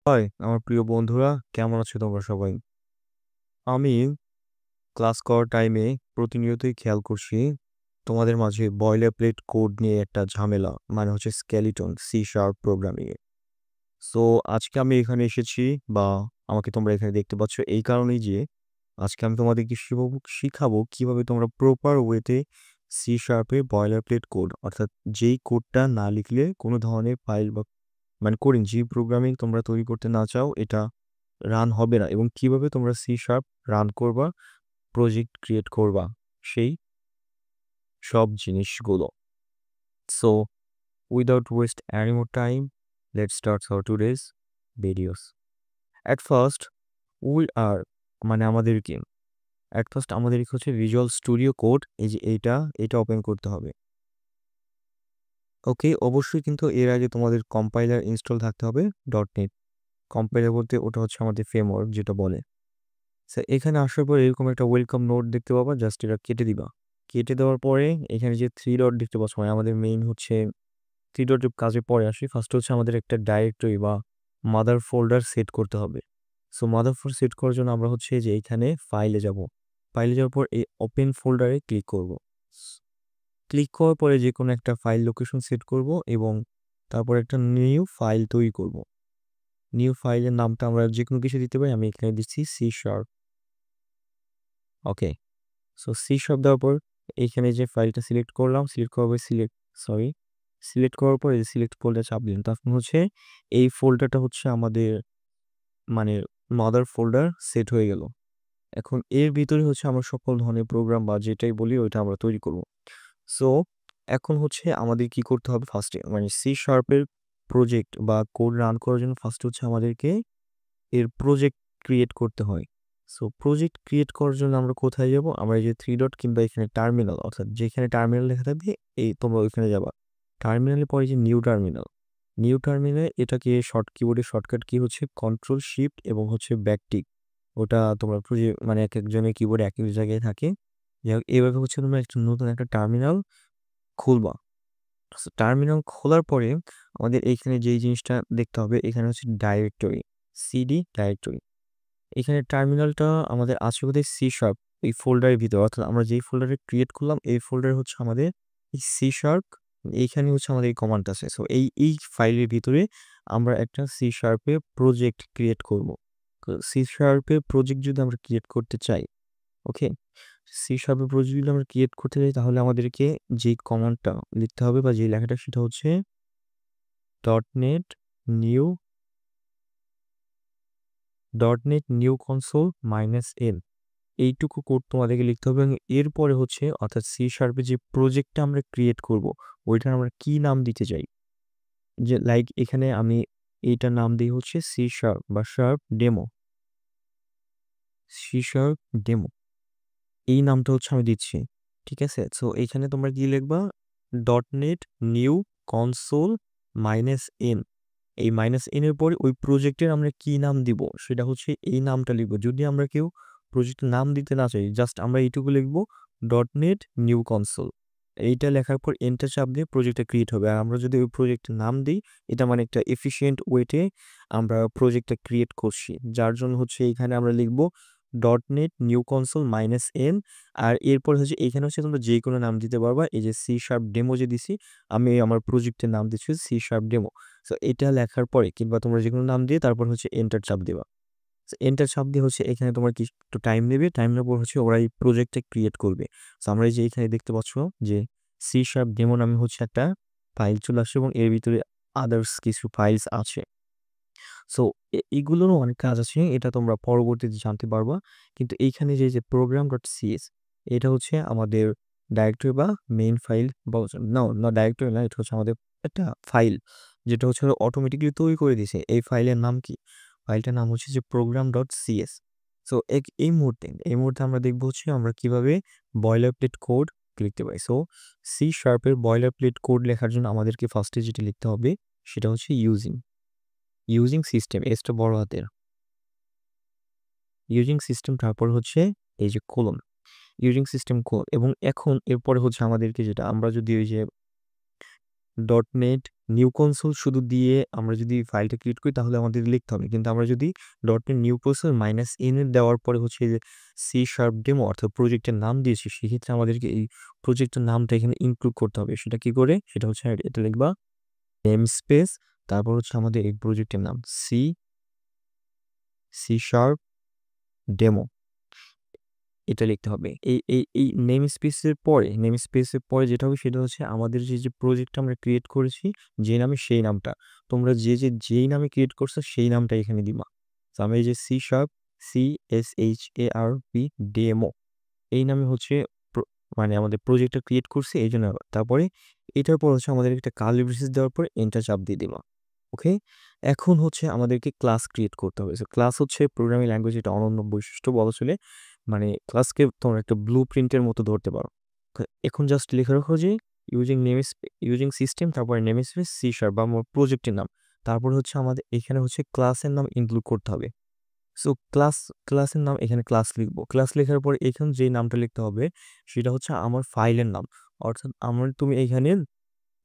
High আমার প্রিয় বন্ধুরা, কেমন আছো তোমরা সবাই? আমি ক্লাস করার টাইমে প্রতিনিয়তই খেয়াল করছি তোমাদের মাঝে বয়লার প্লেট কোড নিয়ে একটা ঝামেলা, মানে হচ্ছে স্কেলিটন সি শার্প প্রোগ্রামিং এ। সো আজকে আমি এখানে এসেছি, বা আমাকে তোমরা এখানে দেখতে পাচ্ছ এই কারণেই যে আজকে আমি তোমাদেরকে শিখাবো কিভাবে তোমরা প্রপার ওয়েতে সি শার্পে বয়লার প্লেট কোড, অর্থাৎ যেই কোডটা না লিখলে কোনো ধরনের ফাইল বা মানে কোডিং যে প্রোগ্রামিং তোমরা তৈরি করতে না চাও এটা রান হবে না, এবং কিভাবে তোমরা সি শার্প রান করবা, প্রজেক্ট ক্রিয়েট করবা, সেই সব জিনিসগুলো। So without West any more time, let's start our today's videos. At first we are মানে আমাদের কি অ্যাট ফার্স্ট আমাদেরকে হচ্ছে ভিজুয়াল স্টুডিও কোড, এই যে এটা ওপেন করতে হবে। ওকে, অবশ্যই কিন্তু এর আগে তোমাদের কম্পাইলার ইনস্টল থাকতে হবে। ডট নেট কম্পাইলার বলতে ওটা হচ্ছে আমাদের ফ্রেমওয়ার্ক যেটা বলে। স্যার এখানে আসার পর এরকম একটা ওয়েলকাম নোট দেখতে পাবা, জাস্ট এটা কেটে দিবা। কেটে দেওয়ার পরে এখানে যে থ্রি ডট দেখতে পাচ্ছ, মানে আমাদের মেইন হচ্ছে থ্রি ডট কাজে পরে আসি। ফার্স্ট হচ্ছে আমাদের একটা ডাইরেক্টরি বা মাদার ফোল্ডার সেট করতে হবে। সো মাদার ফোল্ডার সেট করার জন্য আমরা হচ্ছে যে এইখানে ফাইলে যাব। ফাইলে যাওয়ার পর এই ওপেন ফোল্ডারে ক্লিক করব। ক্লিক করার পরে যে কোনো একটা ফাইল লোকেশন সেট করব এবং তারপর একটা নিউ ফাইল তৈরি করব। নিউ ফাইলের নামটা আমরা যে কোনো কিছু দিতে পারি, আমি এখানে দিচ্ছি সি শার্প। ওকে, সো সি শার্প দেওয়ার পর এইখানে যে ফাইলটা সিলেক্ট করলাম, সিলেক্ট করার পর এই সিলেক্ট ফোল্ডার চাপ দিলাম। তখন হচ্ছে এই ফোল্ডারটা হচ্ছে আমাদের মানে মাদার ফোল্ডার সেট হয়ে গেল। এখন এর ভিতরে হচ্ছে আমরা সকল ধরনের প্রোগ্রাম বা যেটাই বলি ওইটা আমরা তৈরি করব। সো এখন হচ্ছে আমাদের কি করতে হবে, ফার্স্টে মানে সি শার্পের প্রজেক্ট বা কোড রান করার জন্য ফার্স্ট হচ্ছে আমাদেরকে এর প্রজেক্ট ক্রিয়েট করতে হয়। সো প্রজেক্ট ক্রিয়েট করার জন্য আমরা কোথায় যাব? আমরা এই যে থ্রি ডট কিংবা এখানে টার্মিনাল, অর্থাৎ যেখানে টার্মিনাল লেখা থাকবে এই তোমরা ওইখানে যাবা। টার্মিনালের পরে যে নিউ টার্মিনালে এটাকে কিবোর্ডের শর্টকাট কি হচ্ছে কন্ট্রোল শিফট এবং হচ্ছে ব্যাকটিক। ওটা তোমরা মানে এক একজনের কিবোর্ডে এক এক জায়গায় থাকে। যাই হোক, এইভাবে হচ্ছে তোমরা একটা নতুন একটা টার্মিনাল খুলবা। টার্মিনাল খোলার পরে আমাদের এইখানে যেই জিনিসটা দেখতে হবে, এখানে হচ্ছে ডাইরেক্টরি, সিডি ডাইরেক্টরি। এখানে টার্মিনালটা আমাদের আছে কোথায়? সি শার্প এই ফোল্ডারের ভিতরে, অর্থাৎ আমরা যেই ফোল্ডারে ক্রিয়েট করলাম এই ফোল্ডারে হচ্ছে আমাদের এই সি শার্প, এইখানে হচ্ছে আমাদের এই কমান্ড আছে। সো এই ফাইলের ভিতরে আমরা একটা সি শার্পে প্রজেক্ট ক্রিয়েট করব। সি শার্পে প্রজেক্ট যদি আমরা ক্রিয়েট করতে চাই, ওকে, সি শার্পে প্রজেক্ট যদি আমরা ক্রিয়েট করতে চাই তাহলে আমাদেরকে যেই কমান্ডটা লিখতে হবে বা যেই লেখাটা সেটা হচ্ছে নিউ নিউ কনসোল -n। এইটুকু কোড তোমাদেরকে লিখতে হবে এবং এরপরে হচ্ছে অর্থাৎ সি শার্পে যে প্রজেক্টটা আমরা ক্রিয়েট করব ওইটার আমরা কি নাম দিতে চাই, যে লাইক এখানে আমি এইটার নাম দিই হচ্ছে সি শার্প বা সি শার্প ডেমো, এই নামটা হচ্ছে আমি দিচ্ছি। ঠিক আছে, সো এইখানে তোমরা কি লিখবা? .NET new console -n। এই -n এর পরে ওই প্রজেক্টের আমরা কি নাম দিব সেটা হচ্ছে এই নামটা লিখবো। যদি আমরা কেউ প্রজেক্টের নাম দিতে না চাই, জাস্ট আমরা এইটুকু লিখবো .NET নিউ কনসোল। এইটা লেখার পর এন্টার চাপ দিয়ে প্রজেক্টটা ক্রিয়েট হবে। আর আমরা যদি ওই প্রজেক্টের নাম দিই, এটা মানে একটা এফিশিয়েন্ট ওয়েতে আমরা প্রজেক্টটা ক্রিয়েট করছি, যার জন্য হচ্ছে এইখানে আমরা লিখবো .NET নিউ কনসোল -n। আর এরপর হচ্ছে এইখানে হচ্ছে তোমরা যে কোনো নাম দিতে পারবা। এই যে সি শার্প ডেমো যে দিছি, আমি আমার প্রজেক্টের নাম দিচ্ছি সি শার্প ডেমো। সো এটা লেখার পরে কিংবা তোমরা যে কোনো নাম দিয়ে তারপর হচ্ছে এন্টার চাপ দেবা। এন্টার চাপ দিয়ে হচ্ছে এখানে তোমার কি একটু টাইম নেবে, টাইম নেওয়ার পর হচ্ছে ওরা এই প্রজেক্টটা ক্রিয়েট করবে। সো আমরা এই যে এখানে দেখতে পাচ্ছ যে সি শার্প ডেমো নামে হচ্ছে একটা ফাইল চলে আসছে এবং এর ভিতরে আদার্স কিছু ফাইলস আছে। সো এগুলোরও অনেক কাজ আছে, এটা তোমরা পরবর্তীতে জানতে পারবা। কিন্তু এইখানে যে প্রোগ্রাম ডট সিএস, এটা হচ্ছে আমাদের ডাইরেক্টরি বা মেইন ফাইল বা না ডাইরেক্টরি না, এটা হচ্ছে আমাদের একটা ফাইল যেটা হচ্ছে অটোমেটিকলি তৈরি করে দিয়েছে। এই ফাইলের নাম কি? ফাইলটার নাম হচ্ছে যে প্রোগ্রাম ডট সিএস। সো এই মুহূর্তে আমরা দেখবো হচ্ছে আমরা কিভাবে বয়লার প্লেট কোড লিখতে পারি। সো সি শার্পের বয়লার প্লেট কোড লেখার জন্য আমাদেরকে ফার্স্টে যেটা লিখতে হবে সেটা হচ্ছে ইউজিং সিস্টেম, এসটা বড় হাতের, ইউজিং সিস্টেম, তারপর হচ্ছে এই যে কোলন, ইউজিং সিস্টেম কোলন। এবং এখন এরপরে হচ্ছে আমাদেরকে যেটা আমরা যদি ওই যে নিউ কনসোল শুধু দিয়ে আমরা যদি ফাইলটা ক্রিয়েট করি তাহলে আমাদের লিখতে হবে, কিন্তু আমরা যদি ডটনেট নিউ কনসোল -n দেওয়ার পরে হচ্ছে যে সি শার্প ডেমো অর্থাৎ প্রজেক্টের নাম দিয়েছি, সেক্ষেত্রে আমাদেরকে এই প্রজেক্টের নামটা এখানে ইনক্লুড করতে হবে। সেটা কি করে? সেটা হচ্ছে এটা লিখবা নেম স্পেস, তারপর হচ্ছে আমাদের এই প্রজেক্টের নাম সি শার্প ডেমো, এটা লিখতে হবে। এই নেম স্পেসের পরে যেটা হবে সেটা হচ্ছে আমাদের যে প্রজেক্টটা আমরা ক্রিয়েট করেছি যে নামে, সেই নামটা তোমরা যেই নামে ক্রিয়েট করছো সেই নামটা এখানে দিবা। তো আমি এই যে CSHARP ডেমো এই নামে হচ্ছে মানে আমাদের প্রজেক্টটা ক্রিয়েট করছি এই জন্য। তারপরে এটার পর হচ্ছে আমাদের একটা কার্লি ব্রেসেস দেওয়ার পর এন্টার চাপ দিয়ে দিবা। ওকে, এখন হচ্ছে আমাদেরকে ক্লাস ক্রিয়েট করতে হবে। ক্লাস হচ্ছে প্রোগ্রামিং ল্যাঙ্গুয়েজ এটা অনন্য বৈশিষ্ট্য বলা চলে, মানে ক্লাসকে তোমরা একটা ব্লু প্রিন্টের মতো ধরতে পারো। এখন জাস্ট লিখে রাখো যে ইউজিং সিস্টেম, তারপরে নেম স্পেস সি শার্প বা আমার প্রজেক্টের নাম, তারপর হচ্ছে আমাদের এখানে হচ্ছে ক্লাসের নাম ইনক্লুড করতে হবে। সো ক্লাসের নাম এখানে ক্লাস লিখবো। ক্লাস লেখার পর এখানে যে নামটা লিখতে হবে সেটা হচ্ছে আমার ফাইলের নাম, অর্থাৎ তুমি এখানে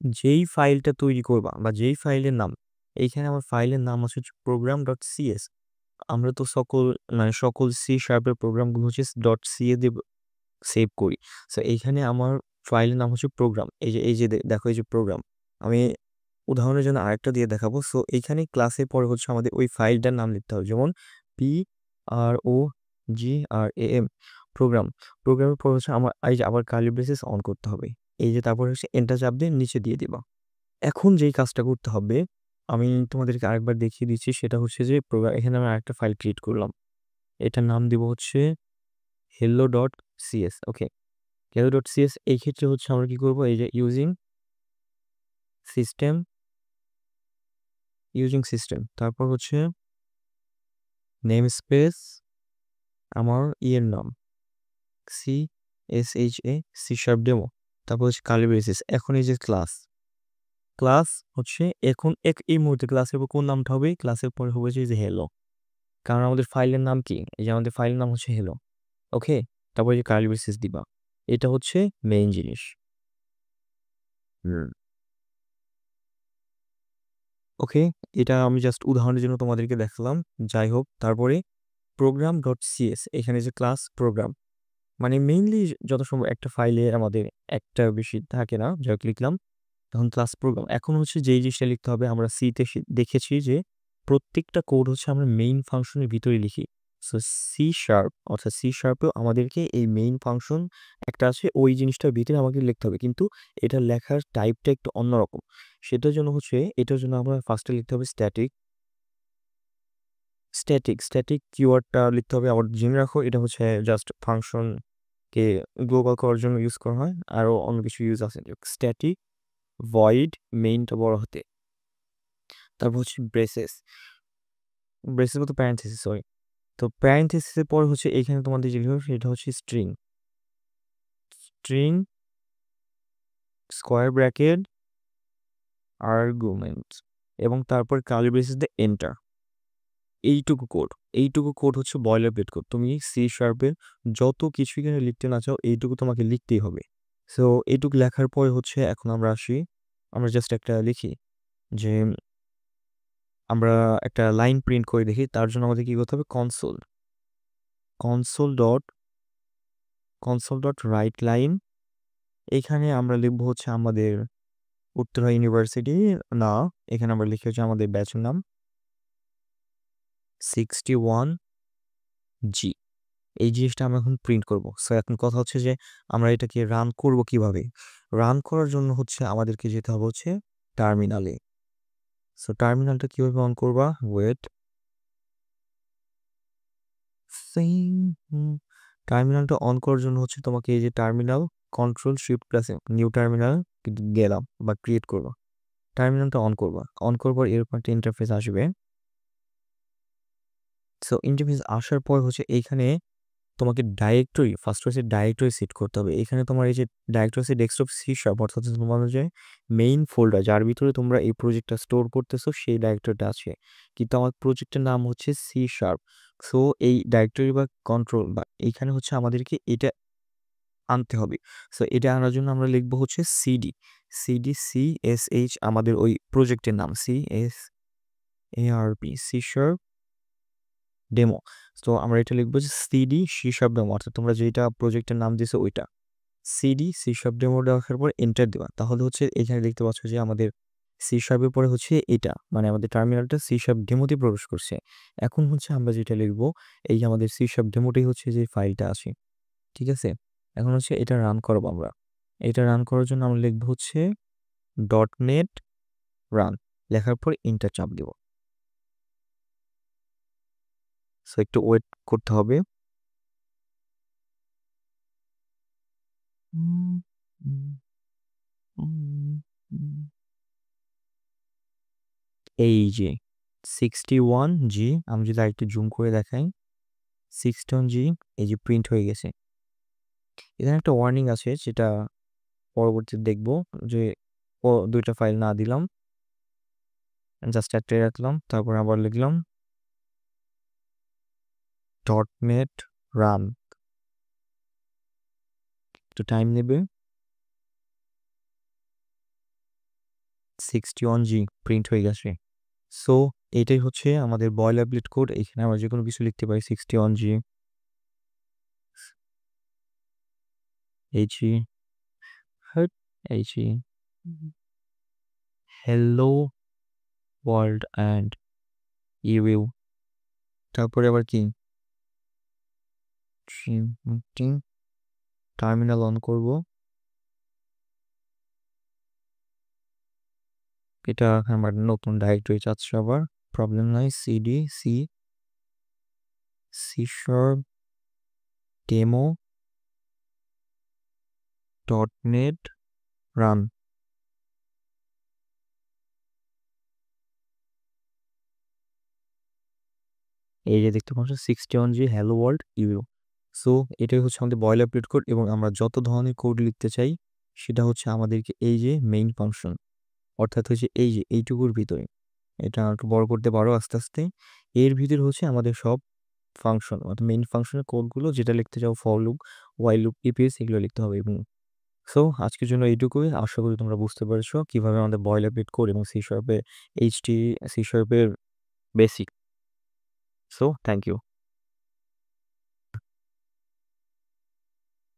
যেই ফাইলটা তৈরি করবা বা যেই ফাইলের নাম, এইখানে আমার ফাইলের নাম হচ্ছে program.cs। আমরা তো সকল সি শার্পের প্রোগ্রামগুলো হচ্ছে .ca দিয়ে সেভ করি। সো এইখানে আমার ফাইলের নাম হচ্ছে প্রোগ্রাম। এই যে দেখো এই যে প্রোগ্রাম, আমি উদাহরণের জন্য আরেকটা দিয়ে দেখাবো। সো এইখানে ক্লাসের পরে হচ্ছে আমাদের ওই ফাইলটার নাম লিখতে হবে, যেমন PROGRAM প্রোগ্রাম। প্রোগ্রামের পর হচ্ছে আমার এই যে আবার কার্লি ব্রেসেস অন করতে হবে। এই যে তারপরে হচ্ছে এন্টার চাপ দিয়ে নিচে দিয়ে দিবা। এখন যেই কাজটা করতে হবে আমি তোমাদেরকে আরেকবার দেখিয়ে দিচ্ছি, সেটা হচ্ছে যে এখানে আমি আরেকটা ফাইল ক্রিয়েট করলাম, এটার নাম দিব হচ্ছে hello.cs। ওকে, hello.cs এই ক্ষেত্রে হচ্ছে আমরা কি করব, এই যে ইউজিং সিস্টেম তারপর হচ্ছে নেম স্পেস আমার ইয়ের নাম সি শার্প ডেমো, তারপর হচ্ছে কার্লি ব্রেসেস। এখন এই যে ক্লাস হচ্ছে এখন এই মুহূর্তে ক্লাসের উপর কোন নামটা হবে, ক্লাসের পরে হবে যে হেলো, কারণ আমাদের ফাইলের নাম কি, এই যে আমাদের ফাইলের নাম হচ্ছে হেলো। ওকে, তারপর যে কার্লি ব্রেসেস দিবা, এটা হচ্ছে মেইন জিনিস। ওকে, এটা আমি জাস্ট উদাহরণের জন্য তোমাদেরকে দেখালাম। যাই হোক, তারপরে program.cs এখানে যে ক্লাস প্রোগ্রাম, মানে মেইনলি যত সম্ভব একটা ফাইলে আমাদের একটা বেশি থাকে না, যাই হোক লিখলাম তখন ক্লাস প্রোগ্রাম। এখন হচ্ছে যেই জিনিসটা লিখতে হবে, আমরা সিতে দেখেছি যে প্রত্যেকটা কোড হচ্ছে আমরা মেইন ফাংশনের ভিতরে লিখি। সো সি শার্প অর্থাৎ সি শার্পেও আমাদেরকে এই মেইন ফাংশন একটা আছে, ওই জিনিসটার ভিতরে আমাকে লিখতে হবে, কিন্তু এটা লেখার টাইপটা একটু অন্যরকম। এটার জন্য আমরা ফার্স্টে লিখতে হবে স্ট্যাটিক কিওয়ার্ডটা লিখতে হবে। আবার জেনে রাখো এটা হচ্ছে জাস্ট ফাংশনকে গ্লোবাল করার জন্য ইউজ করা হয়, আরও অন্য কিছু ইউজ আছে। স্ট্যাটিক ভয়েড মেইনটা বড় হতে, তারপর হচ্ছে ব্রেসেস মতো প্যারেন্থেসিস, সরি। তো প্যারেন্থেসিসের পর হচ্ছে এখানে তোমাদের যে লিখবে সেটা হচ্ছে স্ট্রিং স্কোয়ার ব্র্যাকেট আর্গুমেন্ট এবং তারপর কার্লি ব্রেসেস দিয়ে এন্টার। এইটুকু কোড হচ্ছে বয়লার প্লেট কোড। তুমি সি শার্পের যত কিছু এখানে লিখতে না চাও এইটুকু তোমাকে লিখতেই হবে। সো এইটুকু লেখার পরে হচ্ছে এখন আমরা জাস্ট একটা লিখি যে আমরা একটা লাইন প্রিন্ট করে দেখি। তার জন্য আমাদের কি করতে হবে, কনসোল ডট রাইট লাইন, এখানে আমরা লিখবো হচ্ছে আমাদের উত্তরা ইউনিভার্সিটি, না এখানে আমরা লিখে হচ্ছে আমাদের ব্যাচের নাম 61G। এই জিনিসটা আমরা এখন প্রিন্ট করব। সো এখন কথা হচ্ছে যে আমরা এটাকে রান করব কিভাবে। রান করার জন্য হচ্ছে আমাদেরকে যেতে হবে হচ্ছে টার্মিনালে। সো টার্মিনালটা কিভাবে অন করবা, ওয়েট, টার্মিনালটা অন করার জন্য হচ্ছে তোমাকে এই যে terminal control shift plus new terminal গেলাম বা ক্রিয়েট করবা, টার্মিনালটা অন করবার এরকম একটা ইন্টারফেস আসবে। সো ইন্টারফেস আসার পর হচ্ছে এইখানে তোমাকে ফার্স্ট হচ্ছে ডাইরেক্টরি সেট করতে হবে। এখানে তোমার এই যে ডাইরেক্টরি আছে ডেস্কটপ সি শার্প, অর্থাৎ তোমার যে মেইন ফোল্ডার যার ভিতরে তোমরা এই প্রজেক্টটা স্টোর করতেছো সেই ডাইরেক্টরিটা আছে, কিন্তু আমার প্রজেক্টের নাম হচ্ছে সি শার্প। সো এই ডাইরেক্টরি বা কন্ট্রোল বা এইখানে হচ্ছে আমাদেরকে এটা আনতে হবে। সো এটা আনার জন্য আমরা লিখবো হচ্ছে সিডি CSH আমাদের ওই প্রজেক্টের নাম CSARP সি শার্প ডেমো। তো আমরা এটা লিখবো যে সিডি সি শার্প ডেমো, অর্থাৎ তোমরা যেটা প্রজেক্টের নাম দিয়েছো ওইটা সিডি সি শার্প ডেমো দেওয়ার পর এন্টার দেওয়া। তাহলে হচ্ছে এখানে দেখতে পাচ্ছ যে আমাদের সি শার্পের পরে হচ্ছে এটা মানে আমাদের টার্মিনালটা সি শার্প ডেমোতে প্রবেশ করছে। এখন হচ্ছে আমরা যেটা লিখবো এই যে আমাদের সি শার্প ডেমোটাই হচ্ছে যে ফাইলটা আছে, ঠিক আছে। এখন হচ্ছে এটা রান করবো আমরা। এটা রান করার জন্য আমরা লিখবো হচ্ছে .NET রান, লেখার পর এন্টার চাপ দেব। সো একটু ওয়েট করতে হবে। এই যে 61G, আমি যদি আরেকটু জুম করে দেখাই 61G এই যে প্রিন্ট হয়ে গেছে। এখানে একটা ওয়ার্নিং আছে যেটা পরবর্তীতে দেখবো যে দুইটা ফাইল না দিলাম, জাস্ট একটাই রাখলাম, তারপর আবার লিখলাম .NET রান, একটু টাইম নেবে। 61G প্রিন্ট হয়ে গেছে। সো এটাই হচ্ছে আমাদের বয়লারপ্লেট কোড। এখানে আমরা যে কোনো কিছু লিখতে পারি 61G HE HE hello world and you, তারপরে আবার কি টার্মিনাল অন করব। এটা আমার নতুন ডাইরেক্টরি চাচ্ছে আবার, প্রবলেম নাই। CD C sharp demo .NET run. এই যে দেখতে পাচ্ছ 61G hello world you. So এটাই হচ্ছে আমাদের বয়লারপ্লেট কোড, এবং আমরা যত ধরনের কোড লিখতে চাই সেটা হচ্ছে আমাদেরকে এই যে মেইন ফাংশন, অর্থাৎ হচ্ছে এই যে এইটুকুর ভিতরে, এটা একটু বড় করতে পারো আস্তে আস্তে, এর ভিতরে হচ্ছে আমাদের সব ফাংশন অর্থাৎ মেইন ফাংশনের কোডগুলো যেটা লিখতে চাও, for loop, while loop, EPS এগুলো লিখতে হবে। এবং সো আজকের জন্য এইটুকুই। আশা করি তোমরা বুঝতে পেরেছো কিভাবে আমাদের বয়লারপ্লেট কোড এবং সি শার্পের বেসিক। So thank you.